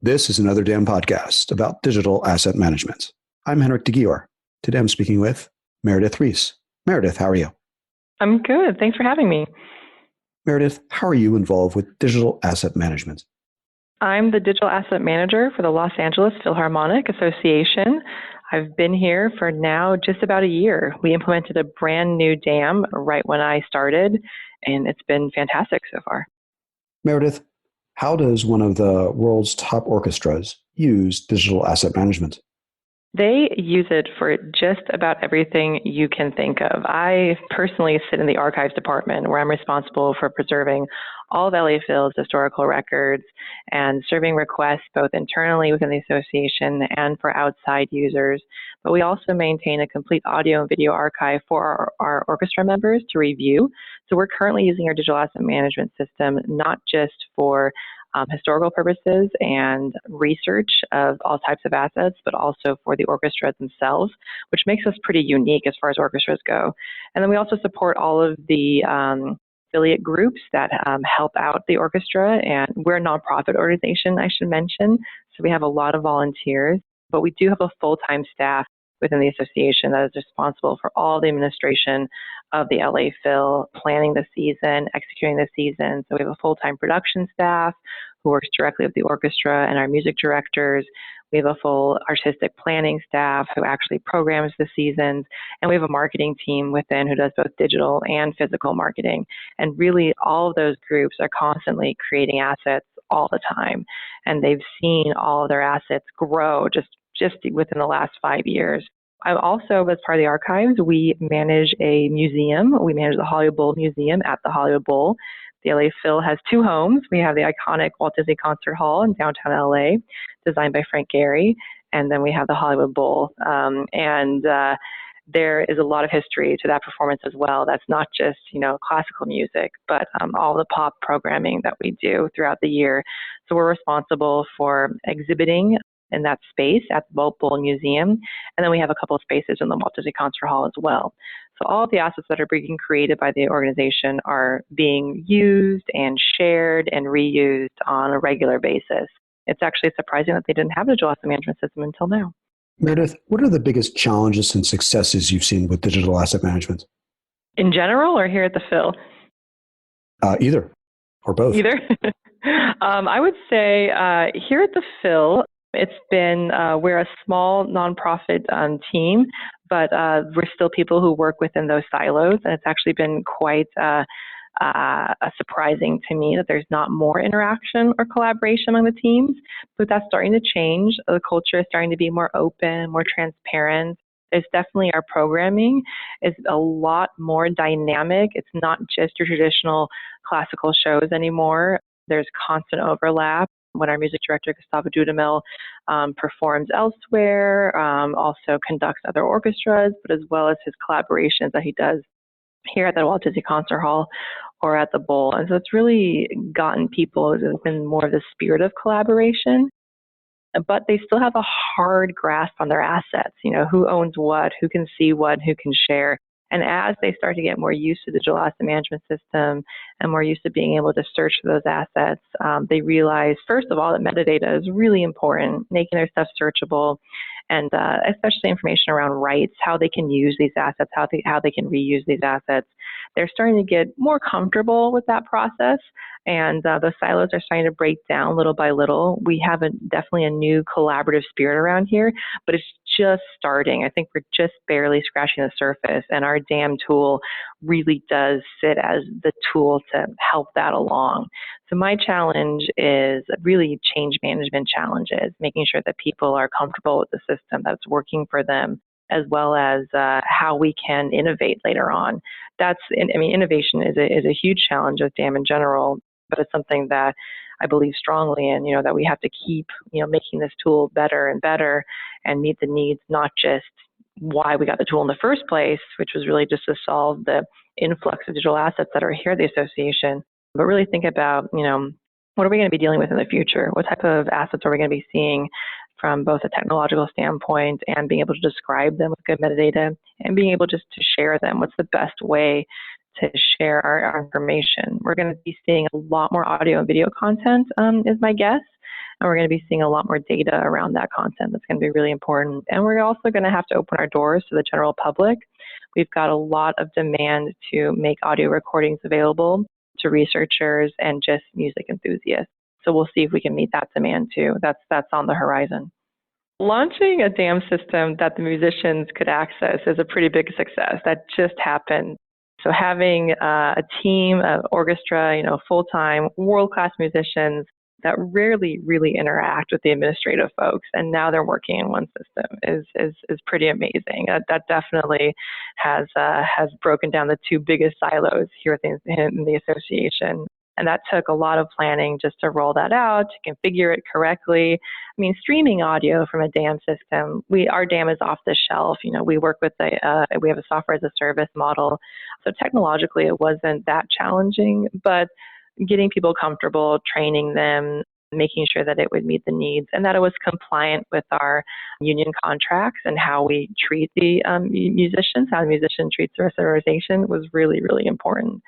This is another DAM podcast about digital asset management. I'm Henrik de Gior. Today I'm speaking with Meredith Reese. Meredith, how are you? I'm good. Thanks for having me. Meredith, how are you involved with digital asset management? I'm the digital asset manager for the Los Angeles Philharmonic Association. I've been here for now just about a year. We implemented a brand new DAM right when I started, and it's been fantastic so far. Meredith, how does one of the world's top orchestras use digital asset management? They use it for just about everything you can think of. I personally sit in the archives department where I'm responsible for preserving all of LA Phil's historical records and serving requests both internally within the association and for outside users. But we also maintain a complete audio and video archive for our orchestra members to review. So we're currently using our digital asset management system not just for historical purposes and research of all types of assets, but also for the orchestras themselves, which makes us pretty unique as far as orchestras go. And then we also support all of the affiliate groups that help out the orchestra, and we're a nonprofit organization, I should mention, so we have a lot of volunteers, but we do have a full-time staff within the association that is responsible for all the administration of the LA Phil, planning the season, executing the season. So we have a full-time production staff who works directly with the orchestra and our music directors. We have a full artistic planning staff who actually programs the seasons. And we have a marketing team within who does both digital and physical marketing. And really all of those groups are constantly creating assets all the time. And they've seen all of their assets grow just within the last 5 years. I'm also, as part of the archives, we manage a museum. We manage the Hollywood Bowl Museum at the Hollywood Bowl. The LA Phil has two homes. We have the iconic Walt Disney Concert Hall in downtown LA, designed by Frank Gehry, and then we have the Hollywood Bowl. There is a lot of history to that performance as well. That's not just, classical music, but all the pop programming that we do throughout the year. So we're responsible for exhibiting in that space at the Walt Bowl Museum. And then we have a couple of spaces in the Walt Disney Concert Hall as well. So all of the assets that are being created by the organization are being used and shared and reused on a regular basis. It's actually surprising that they didn't have a digital asset management system until now. Meredith, what are the biggest challenges and successes you've seen with digital asset management? In general or here at the Phil? Either or both. Either. I would say here at the Phil, it's been, we're a small nonprofit team, but we're still people who work within those silos. And it's actually been quite surprising to me that there's not more interaction or collaboration among the teams, but that's starting to change. The culture is starting to be more open, more transparent. It's definitely our programming is a lot more dynamic. It's not just your traditional classical shows anymore. There's constant overlap. When our music director, Gustavo Dudamel, performs elsewhere, also conducts other orchestras, but as well as his collaborations that he does here at the Walt Disney Concert Hall or at the Bowl. And so it's really gotten people in more of the spirit of collaboration, but they still have a hard grasp on their assets, who owns what, who can see what, who can share. And as they start to get more used to the digital asset management system and more used to being able to search for those assets, they realize, first of all, that metadata is really important, making their stuff searchable, and especially information around rights, how they can use these assets, how they can reuse these assets. They're starting to get more comfortable with that process, and the silos are starting to break down little by little. We have definitely a new collaborative spirit around here, but it's just starting. I think we're just barely scratching the surface, and our DAM tool really does sit as the tool to help that along. So my challenge is really change management challenges, making sure that people are comfortable with the system that's working for them, as well as how we can innovate later on. Innovation is a huge challenge with DAM in general, but it's something that I believe strongly in, that we have to keep, making this tool better and better and meet the needs, not just why we got the tool in the first place, which was really just to solve the influx of digital assets that are here at the association, but really think about, what are we going to be dealing with in the future? What type of assets are we going to be seeing from both a technological standpoint and being able to describe them with good metadata and being able just to share them? What's the best way to share our information? We're going to be seeing a lot more audio and video content, is my guess. And we're going to be seeing a lot more data around that content that's going to be really important. And we're also going to have to open our doors to the general public. We've got a lot of demand to make audio recordings available to researchers and just music enthusiasts. So we'll see if we can meet that demand too. That's on the horizon. Launching a DAM system that the musicians could access is a pretty big success. That just happened. So having a team of orchestra, full-time, world-class musicians that rarely really interact with the administrative folks, and now they're working in one system is pretty amazing. That definitely has broken down the two biggest silos here in the association. And that took a lot of planning just to roll that out, to configure it correctly. I mean, streaming audio from a DAM system, our DAM is off the shelf. We work with we have a software as a service model. So technologically, it wasn't that challenging, but getting people comfortable, training them, making sure that it would meet the needs and that it was compliant with our union contracts and how we treat the musicians, how the musician treats the rest of the organization was really, really important.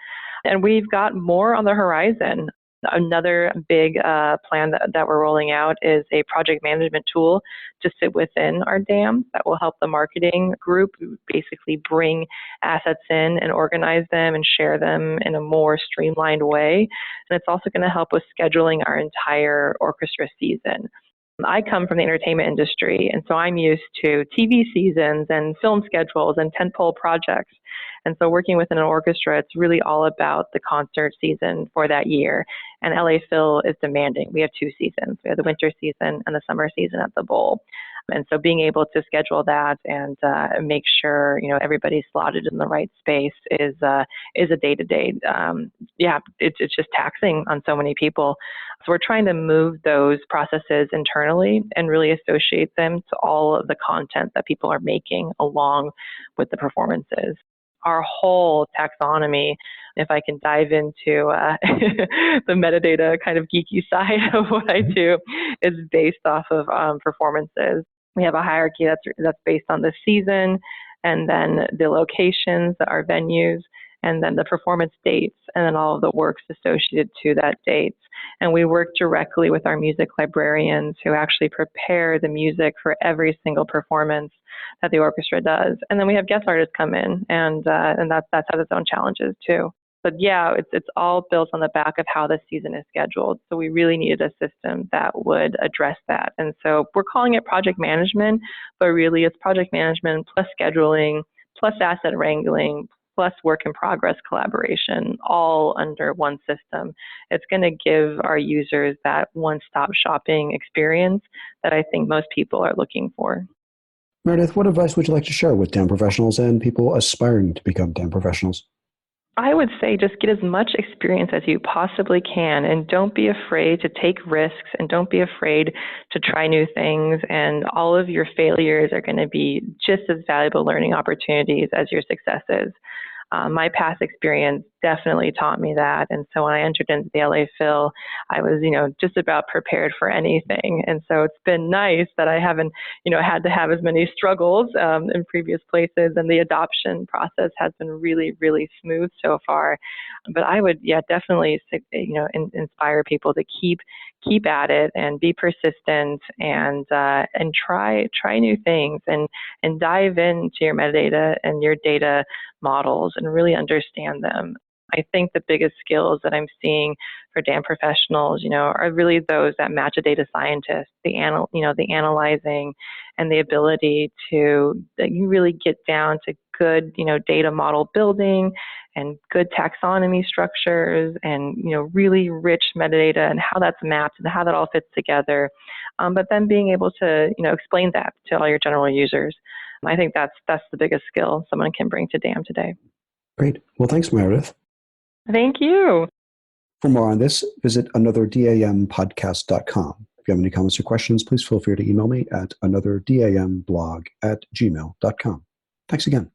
And we've got more on the horizon. Another big plan that we're rolling out is a project management tool to sit within our DAM that will help the marketing group basically bring assets in and organize them and share them in a more streamlined way. And it's also going to help with scheduling our entire orchestra season. I come from the entertainment industry, and so I'm used to TV seasons and film schedules and tentpole projects. And so working within an orchestra, it's really all about the concert season for that year. And LA Phil is demanding. We have two seasons. We have the winter season and the summer season at the Bowl. And so being able to schedule that and make sure everybody's slotted in the right space is a day-to-day. It's just taxing on so many people. So we're trying to move those processes internally and really associate them to all of the content that people are making along with the performances. Our whole taxonomy, if I can dive into the metadata kind of geeky side of what I do, is based off of performances. We have a hierarchy that's based on the season, and then the locations, our venues, and then the performance dates, and then all of the works associated to that dates. And we work directly with our music librarians who actually prepare the music for every single performance that the orchestra does. And then we have guest artists come in, and that has its own challenges too. But yeah, it's all built on the back of how the season is scheduled. So we really needed a system that would address that. And so we're calling it project management, but really it's project management plus scheduling, plus asset wrangling, plus work in progress collaboration, all under one system. It's going to give our users that one-stop shopping experience that I think most people are looking for. Meredith, what advice would you like to share with DAM professionals and people aspiring to become DAM professionals? I would say just get as much experience as you possibly can, and don't be afraid to take risks, and don't be afraid to try new things, and all of your failures are going to be just as valuable learning opportunities as your successes. My past experience definitely taught me that. And so when I entered into the LA Phil, I was, just about prepared for anything. And so it's been nice that I haven't, had to have as many struggles in previous places. And the adoption process has been really, really smooth so far. But I would, definitely, inspire people to keep at it and be persistent and try new things and dive into your metadata and your data models and really understand them. I think the biggest skills that I'm seeing for DAM professionals, are really those that match a data scientist, the analyzing and the ability to really get down to good, data model building and good taxonomy structures and, really rich metadata and how that's mapped and how that all fits together. But then being able to, explain that to all your general users. I think that's the biggest skill someone can bring to DAM today. Great. Well, thanks, Meredith. Thank you. For more on this, visit anotherdAMpodcast.com. If you have any comments or questions, please feel free to email me at anotherdamblog@gmail.com. Thanks again.